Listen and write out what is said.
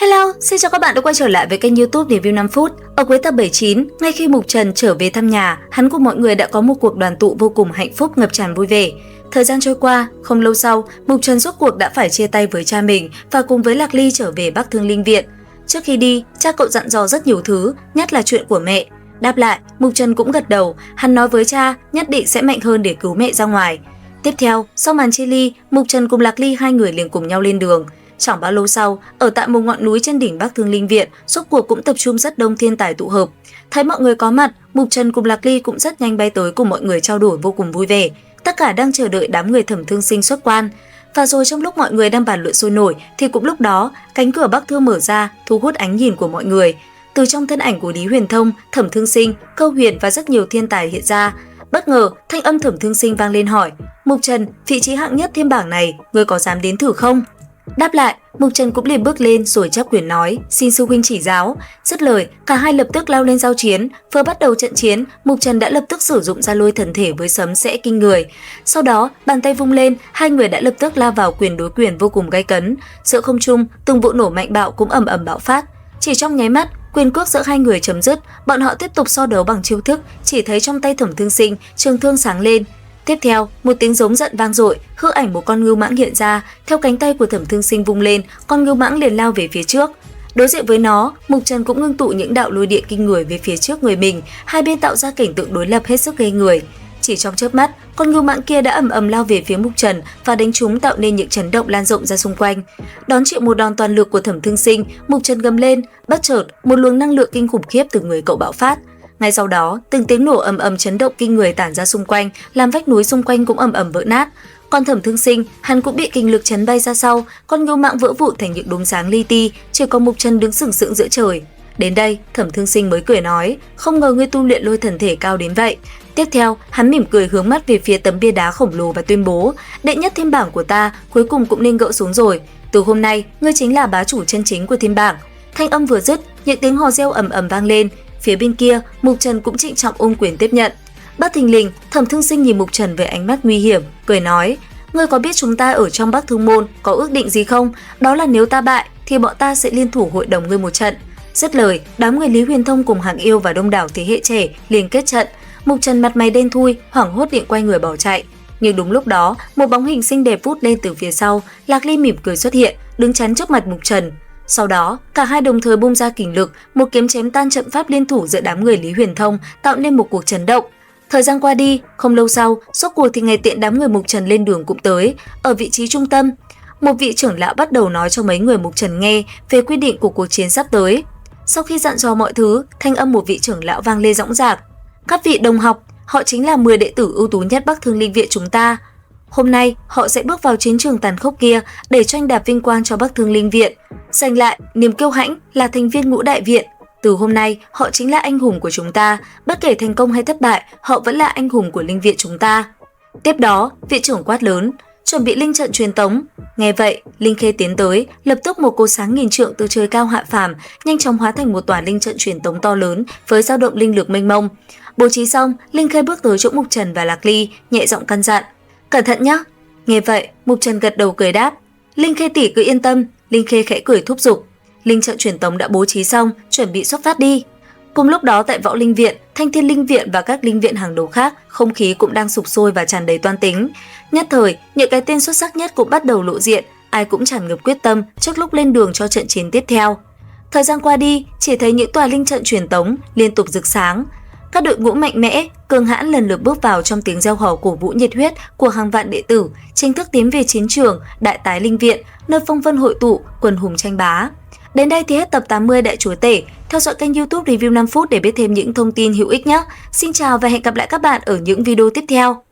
Hello, xin chào các bạn đã quay trở lại với kênh YouTube Review 5 phút. Ở cuối tập 79, ngay khi Mục Trần trở về thăm nhà, hắn cùng mọi người đã có một cuộc đoàn tụ vô cùng hạnh phúc ngập tràn vui vẻ. Thời gian trôi qua, không lâu sau, Mục Trần rốt cuộc đã phải chia tay với cha mình và cùng với Lạc Ly trở về Bắc Thương Linh Viện. Trước khi đi, cha cậu dặn dò rất nhiều thứ, nhất là chuyện của mẹ. Đáp lại, Mục Trần cũng gật đầu, hắn nói với cha nhất định sẽ mạnh hơn để cứu mẹ ra ngoài. Tiếp theo, sau màn chia ly, Mục Trần cùng Lạc Ly hai người liền cùng nhau lên đường. Chẳng bao lâu sau, ở tại một ngọn núi trên đỉnh Bắc Thương Linh Viện, rốt cuộc cũng tập trung rất đông thiên tài tụ hợp. Thấy mọi người có mặt, Mục Trần cùng Lạc Ly cũng rất nhanh bay tới cùng mọi người trao đổi vô cùng vui vẻ. Tất cả đang chờ đợi đám người Thẩm Thương Sinh xuất quan. Và rồi trong lúc mọi người đang bàn luận sôi nổi, thì cũng lúc đó, cánh cửa Bắc Thương mở ra, thu hút ánh nhìn của mọi người. Từ trong thân ảnh của Lý Huyền Thông, Thẩm Thương Sinh, Câu Huyền và rất nhiều thiên tài hiện ra. Bất ngờ, thanh âm Thẩm Thương Sinh vang lên hỏi: "Mục Trần, vị trí hạng nhất thiên bảng này, ngươi có dám đến thử không?" Đáp lại, Mục Trần cũng liền bước lên rồi chắp quyền nói: "Xin sư huynh chỉ giáo." Dứt lời, cả hai lập tức lao lên giao chiến. Vừa bắt đầu trận chiến, Mục Trần đã lập tức sử dụng ra lôi thần thể với sấm sét kinh người. Sau đó, bàn tay vung lên, hai người đã lập tức lao vào quyền đối quyền vô cùng gay cấn. Giữa không trung, từng vụ nổ mạnh bạo cũng ầm ầm bạo phát. Chỉ trong nháy mắt, quyền cước giữa hai người chấm dứt, bọn họ tiếp tục so đấu bằng chiêu thức. Chỉ thấy trong tay Thẩm Thương Sinh, trường thương sáng lên. Tiếp theo, một tiếng giống giận vang dội, hư ảnh một con ngưu mãng hiện ra, theo cánh tay của Thẩm Thương Sinh vung lên, con ngưu mãng liền lao về phía trước. Đối diện với nó, Mục Trần cũng ngưng tụ những đạo lôi điện kinh người về phía trước người mình, hai bên tạo ra cảnh tượng đối lập hết sức ghê người. Chỉ trong chớp mắt, con ngưu mãng kia đã ầm ầm lao về phía Mục Trần và đánh trúng, tạo nên những chấn động lan rộng ra xung quanh. Đón chịu một đòn toàn lực của Thẩm Thương Sinh, Mục Trần gầm lên, bất chợt, một luồng năng lượng kinh khủng khiếp từ người cậu bạo phát. Ngay sau đó, từng tiếng nổ ầm ầm chấn động kinh người tản ra xung quanh, làm vách núi xung quanh cũng ầm ầm vỡ nát. Còn Thẩm Thương Sinh, hắn cũng bị kinh lực chấn bay ra sau, con ngưu mãng vỡ vụn thành những đốm sáng li ti, chỉ có Mục Trần đứng sừng sững giữa trời. Đến đây, Thẩm Thương Sinh mới cười nói: "Không ngờ ngươi tu luyện lôi thần thể cao đến vậy." Tiếp theo, hắn mỉm cười hướng mắt về phía tấm bia đá khổng lồ và tuyên bố: "Đệ nhất thiên bảng của ta cuối cùng cũng nên gỡ xuống rồi. Từ hôm nay, ngươi chính là bá chủ chân chính của thiên bảng." Thanh âm vừa dứt, những tiếng hò reo ầm ầm vang lên. Phía bên kia, Mục Trần cũng trịnh trọng ôm quyền tiếp nhận. Bất thình lình, Thẩm Thương Sinh nhìn Mục Trần với ánh mắt nguy hiểm, cười nói: "Ngươi có biết chúng ta ở trong Bắc Thương môn có ước định gì không? Đó là nếu ta bại thì bọn ta sẽ liên thủ hội đồng ngươi một trận." Dứt lời, đám người Lý Huyền Thông cùng Hàng Yêu và đông đảo thế hệ trẻ liền kết trận. Mục Trần mặt mày đen thui, hoảng hốt định quay người bỏ chạy. Nhưng đúng lúc đó, một bóng hình xinh đẹp vút lên từ phía sau, Lạc Ly mỉm cười xuất hiện, đứng chắn trước mặt Mục Trần. Sau đó, cả hai đồng thời bung ra kình lực, một kiếm chém tan trận pháp liên thủ giữa đám người Lý Huyền Thông, tạo nên một cuộc chấn động. Thời gian qua đi, không lâu sau, rốt cuộc thì ngày tiện đám người Mục Trần lên đường cũng tới. Ở vị trí trung tâm, một vị trưởng lão bắt đầu nói cho mấy người Mục Trần nghe về quy định của cuộc chiến sắp tới. Sau khi dặn dò mọi thứ, thanh âm một vị trưởng lão vang lên dõng dạc: "Các vị đồng học, họ chính là 10 đệ tử ưu tú nhất Bắc Thương Linh Viện chúng ta. Hôm nay, họ sẽ bước vào chiến trường tàn khốc kia để tranh đạp vinh quang cho Bắc Thương Linh Viện, giành lại niềm kiêu hãnh là thành viên ngũ đại viện. Từ hôm nay, họ chính là anh hùng của chúng ta, bất kể thành công hay thất bại, họ vẫn là anh hùng của Linh Viện chúng ta." Tiếp đó, viện trưởng quát lớn: "Chuẩn bị linh trận truyền tống." Nghe vậy, Linh Khê tiến tới, lập tức một cột sáng nghìn trượng từ trời cao hạ phàm, nhanh chóng hóa thành một tòa linh trận truyền tống to lớn với dao động linh lực mênh mông. Bố trí xong, Linh Khê bước tới chỗ Mục Trần và Lạc Ly, nhẹ giọng căn dặn: "Cẩn thận nhé." Nghe vậy, Mục Trần gật đầu cười đáp: "Linh Khê tỷ cứ yên tâm." Linh Khê khẽ cười thúc giục. Linh trận truyền tống đã bố trí xong, chuẩn bị xuất phát đi. Cùng lúc đó tại Võ Linh Viện, Thanh Thiên Linh Viện và các linh viện hàng đầu khác, không khí cũng đang sục sôi và tràn đầy toan tính. Nhất thời, những cái tên xuất sắc nhất cũng bắt đầu lộ diện, ai cũng tràn ngập quyết tâm trước lúc lên đường cho trận chiến tiếp theo. Thời gian qua đi, chỉ thấy những tòa linh trận truyền tống liên tục rực sáng. Các đội ngũ mạnh mẽ, cường hãn lần lượt bước vào trong tiếng reo hò cổ vũ nhiệt huyết của hàng vạn đệ tử, chính thức tiến về chiến trường, đại tái linh viện, nơi phong vân hội tụ, quần hùng tranh bá. Đến đây thì hết tập 80 Đại Chúa Tể. Theo dõi kênh YouTube Review 5 phút để biết thêm những thông tin hữu ích nhé. Xin chào và hẹn gặp lại các bạn ở những video tiếp theo.